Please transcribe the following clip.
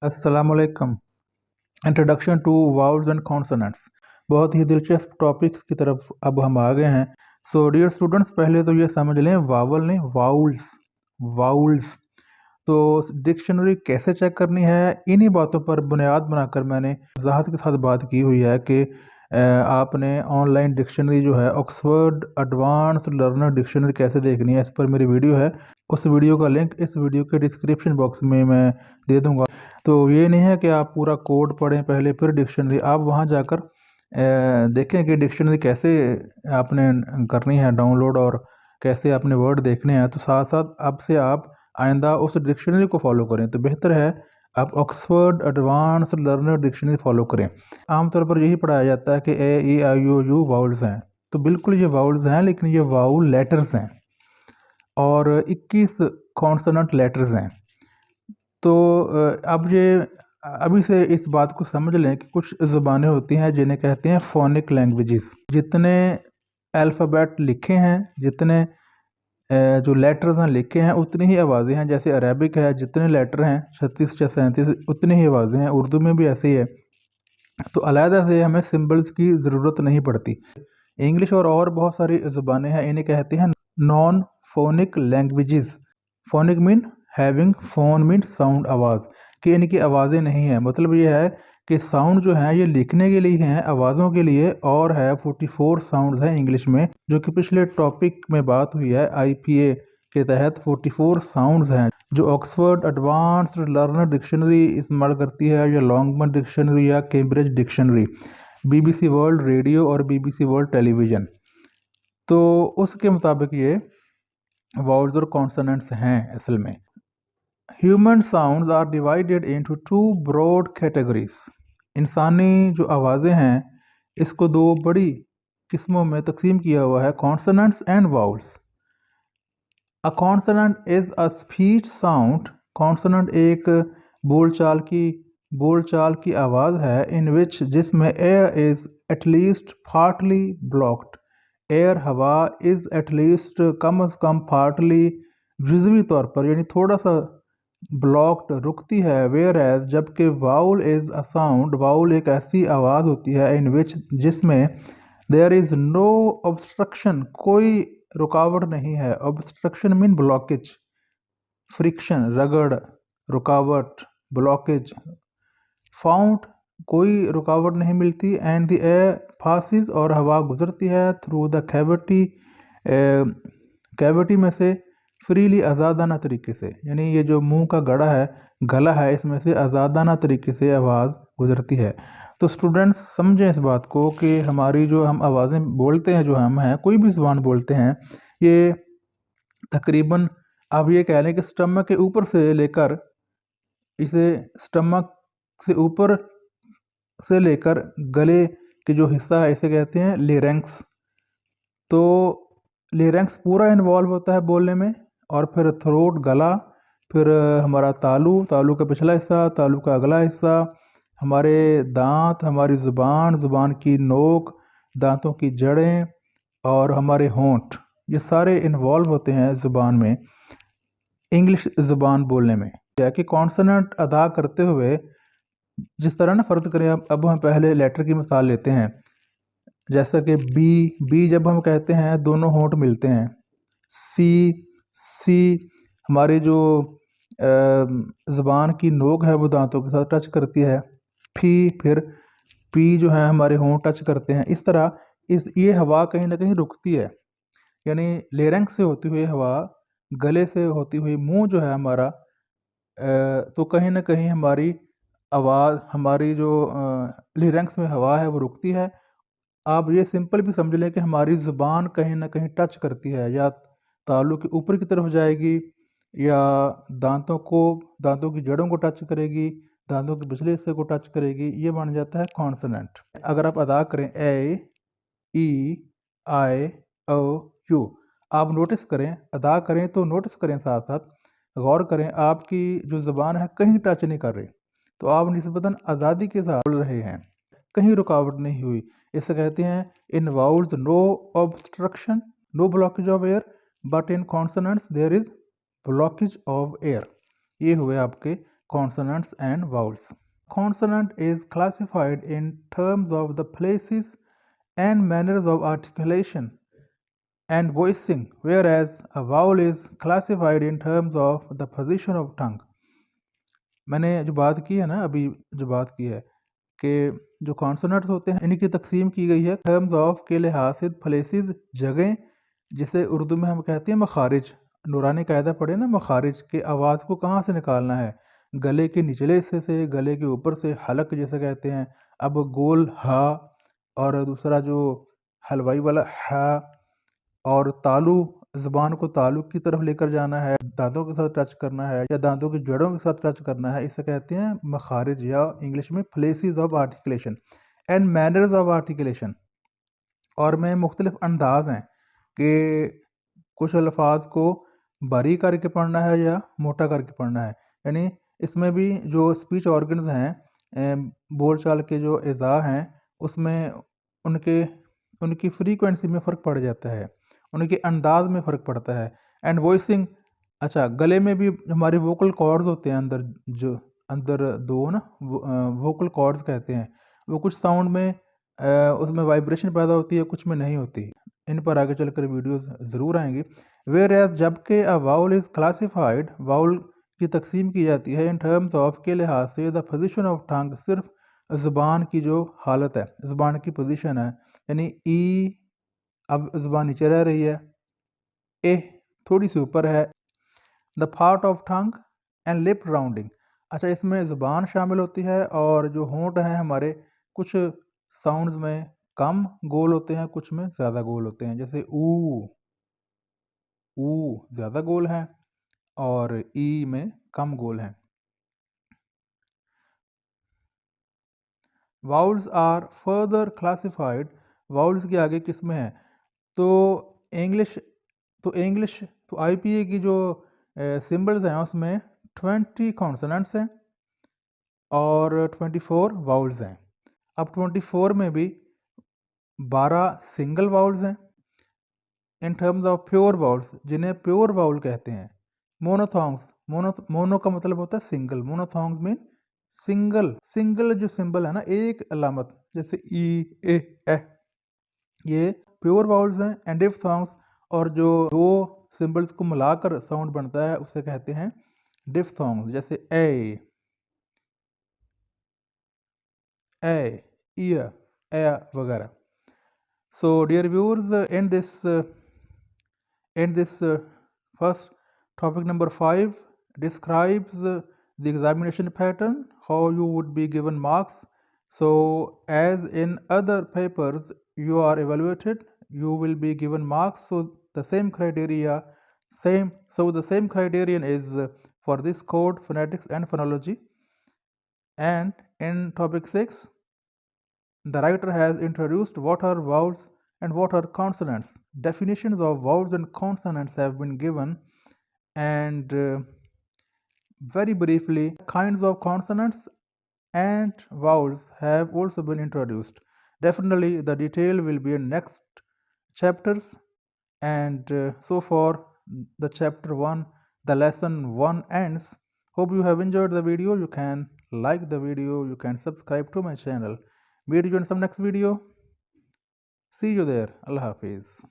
अस्सलामुअलैकुम। Introduction to vowels and consonants. बहुत ही दिलचस्प टॉपिक्स की तरफ अब हम आ गए हैं। सो डियर स्टूडेंट्स, पहले तो ये समझ लें वावल नहीं वाउल्स। वाउल्स तो डिक्शनरी कैसे चेक करनी है, इन्हीं बातों पर बुनियाद बनाकर मैंने वजाहत के साथ बात की हुई है कि आपने ऑनलाइन डिक्शनरी जो है ऑक्सफोर्ड एडवांस लर्नर डिक्शनरी कैसे देखनी है, इस पर मेरी वीडियो है। उस वीडियो का लिंक इस वीडियो के डिस्क्रिप्शन बॉक्स में मैं दे दूंगा। तो ये नहीं है कि आप पूरा कोड पढ़ें पहले फिर डिक्शनरी, आप वहाँ जाकर देखें कि डिक्शनरी कैसे आपने करनी है डाउनलोड और कैसे आपने वर्ड देखने हैं। तो साथ साथ अब से आप आइंदा उस डिक्शनरी को फॉलो करें तो बेहतर है आप Oxford advance learner dictionary follow करें। आमतौर पर यही पढ़ाया जाता है कि ए ई आई ओ यू वाउल्स हैं, तो बिल्कुल ये वाउल्स हैं, लेकिन ये वाउल लेटर्स हैं और 21 कॉन्सोनेंट लेटर्स हैं। तो अब ये अभी से इस बात को समझ लें कि कुछ ज़ुबानें होती हैं जिन्हें कहते हैं फोनिक लैंग्वेजेस। जितने अल्फ़ाबेट लिखे हैं, जितने जो लेटर्स हैं लिखे हैं, उतनी ही आवाज़ें हैं। जैसे अरेबिक है, जितने लेटर हैं 36 या 37 उतनी ही आवाज़ें हैं। उर्दू में भी ऐसे ही है, तो अलहदा से हमें सिंबल्स की ज़रूरत नहीं पड़ती। इंग्लिश और बहुत सारी ज़ुबानें हैं, इन्हें कहते हैं non phonic languages. Phonic mean having, phone mean sound, आवाज़, कि इनकी आवाज़ें नहीं हैं। मतलब ये है कि साउंड जो है ये लिखने के लिए हैं, आवाज़ों के लिए, और है 44 साउंड्स हैं इंग्लिश में, जो कि पिछले टॉपिक में बात हुई है IPA के तहत 44 साउंड्स हैं जो ऑक्सफोर्ड एडवांस्ड लर्नर डिक्शनरी इस्तेमाल करती है, या लॉन्गमन डिक्शनरी या Cambridge dictionary, BBC world radio और BBC वर्ल्ड टेलीविज़न। तो उसके मुताबिक ये वाउल्स और कॉन्सोनेंट्स हैं असल में। Human sounds are divided into two broad categories. इंसानी जो आवाज़ें हैं इसको दो बड़ी किस्मों में तकसीम किया हुआ है, consonants and vowels. A consonant is a speech sound. Consonant एक बोलचाल की आवाज़ है, इन विच जिसमें air is at least partly blocked. Air हवा इज़ एटलीस्ट कम अज़ कम पार्टली जुज़वी तौर पर यानी थोड़ा सा ब्लॉक्ड रुकती है। वेयर एज जबकि vowel is a sound, vowel एक ऐसी आवाज़ होती है इन विच जिसमें देयर इज़ नो ऑब्स्ट्रक्शन, कोई रुकावट नहीं है। ऑब्स्ट्रक्शन मीन ब्लॉकेज, फ्रिक्शन, रगड़, रुकावट, ब्लॉकेज। फाउंड कोई रुकावट नहीं मिलती। एंड द एयर पासिस और हवा गुजरती है थ्रू द कैविटी, कैविटी में से फ्रीली, आज़ादाना तरीके से, यानी ये जो मुंह का गला है इसमें से आज़ादाना तरीके से आवाज़ गुजरती है। तो स्टूडेंट्स समझें इस बात को कि हमारी जो हम आवाज़ें बोलते हैं, जो हम हैं कोई भी ज़ुबान बोलते हैं, ये तकरीबन आप ये कह लें कि स्टमक के ऊपर से लेकर, इसे स्टमक से ऊपर से लेकर गले के जो हिस्सा है इसे कहते हैं लेरेंक्स। तो लेरेंक्स पूरा इन्वॉल्व होता है बोलने में, और फिर थ्रोट, गला, फिर हमारा तालू का पिछला हिस्सा, तालू का अगला हिस्सा, हमारे दांत, हमारी ज़ुबान की नोक, दांतों की जड़ें और हमारे होंठ, ये सारे इन्वॉल्व होते हैं ज़ुबान में, इंग्लिश ज़ुबान बोलने में। क्या कि कॉन्सोनेंट अदा करते हुए जिस तरह ना, फ़र्ज़ करें अब हम पहले लेटर की मिसाल लेते हैं, जैसा कि बी जब हम कहते हैं दोनों होंठ मिलते हैं। सी हमारी जो ज़ुबान की नोक है वो दांतों के साथ टच करती है। फिर पी जो है हमारे होंठ टच करते हैं। इस तरह ये हवा कहीं ना कहीं रुकती है, यानी लेरेंक्स से होती हुई हवा, गले से होती हुई मुंह जो है हमारा, तो कहीं ना कहीं हमारी आवाज़, हमारी जो लेरेंक्स में हवा है वो रुकती है। आप ये सिंपल भी समझ लें कि हमारी ज़ुबान कहीं ना कहीं टच करती है, या तालू के ऊपर की तरफ जाएगी, या दांतों की जड़ों को टच करेगी, दांतों के पिछले हिस्से को टच करेगी। ये बन जाता है कॉन्सोनेंट। अगर आप अदा करें ए ई आई ओ यू, आप नोटिस करें, अदा करें तो नोटिस करें, साथ साथ गौर करें आपकी जो ज़ुबान है कहीं टच नहीं कर रही, तो आप निस्बतन आज़ादी के साथ बोल रहे हैं, कहीं रुकावट नहीं हुई। इसे कहते हैं in vowels no obstruction, no blockage of air, but in consonants there is blockage of air. ये हुए आपके consonants and vowels. Consonant is classified in terms of the places and manners of articulation and voicing, whereas a vowel is classified in terms of the position of tongue. मैंने जो बात की है ना, अभी जो बात की है कि जो कॉन्सोनेंट्स होते हैं इनकी तकसीम की गई है टर्म्स ऑफ के लिहाज से, प्लेसेस जगह, जिसे उर्दू में हम कहते हैं मखारिज। नूरानी कायदा पढ़े ना, मखारिज के आवाज़ को कहाँ से निकालना है, गले के निचले हिस्से से, गले के ऊपर से, हलक जैसे कहते हैं। अब गोल हा और दूसरा जो हलवाई वाला हा, और तालु, ज़ुबान को तालु की तरफ लेकर जाना है, दांतों के साथ टच करना है या दांतों की जड़ों के साथ टच करना है, इसे कहते हैं मखारिज या इंग्लिश में places of articulation and manners of articulation. और में मुख्तलिफ अंदाज हैं कि कुछ अल्फाज को बारीक करके पढ़ना है या मोटा करके पढ़ना है। यानी इसमें भी जो स्पीच ऑर्गन्स हैं, बोलचाल के जो एज़ा हैं, उसमें उनके उनकी फ्रीक्वेंसी में फ़र्क पड़ जाता है, उनके अंदाज में फ़र्क पड़ता है। एंड वॉइसिंग, अच्छा गले में भी हमारे वोकल कॉर्ड्स होते हैं, अंदर जो अंदर दो ना वोकल कॉर्ड्स कहते हैं, वो कुछ साउंड में उसमें वाइब्रेशन पैदा होती है, कुछ में नहीं होती। इन पर आगे चलकर वीडियोस ज़रूर आएंगी। वेयर एज जबकि अ वाउल इज़ क्लासिफाइड, वाउल की तकसीम की जाती है इन टर्म्स ऑफ के लिहाज से द पोजीशन ऑफ टंग, सिर्फ ज़ुबान की जो हालत है, ज़ुबान की पोजीशन है। यानी ई, अब ज़ुबान नीचे रह रही है, ए थोड़ी सी ऊपर है। The part of tongue and lip rounding, अच्छा इसमें ज़ुबान शामिल होती है और जो होंठ हैं हमारे, कुछ साउंड्स में कम गोल होते हैं, कुछ में ज़्यादा गोल होते हैं। जैसे ऊ ज़्यादा गोल हैं और ई में कम गोल हैं। Vowels are further classified, vowels के आगे किस्में हैं। तो इंग्लिश तो आईपीए की जो सिंबल्स हैं उसमें 20 कॉन्सोनेंट्स हैं और 24 वाउल्स हैं। अब 24 में भी 12 सिंगल वाउल्स हैं। In terms of pure vowels, जिन्हें प्योर वाउल कहते हैं। मोनोथॉन्ग्स, मोनो का मतलब होता है सिंगल, मोनोथॉन्ग्स मीन सिंगल। सिंगल जो सिंबल है ना, एक अलामत, जैसे ई, ए, ये प्योर वाउल्स हैं। एंड डिफ्थॉन्ग्स, और जो दो सिंबल्स को मिलाकर साउंड बनता है उसे कहते हैं डिफ्थॉन्ग्स, जैसे ए, ईयर, ए वगैरह। So dear viewers, in this first topic number 5 describes the examination pattern, how you would be given marks. So as in other papers you are evaluated, you will be given marks. So the same criterion is for this code, phonetics and phonology. And in topic 6, the writer has introduced what are vowels and what are consonants. Definitions of vowels and consonants have been given, and very briefly, kinds of consonants and vowels have also been introduced. Definitely, the detail will be in next chapters, and so far, the chapter 1, the lesson 1 ends. Hope you have enjoyed the video. You can like the video, you can subscribe to my channel. Meet you in some next video. See you there. Allah Hafiz.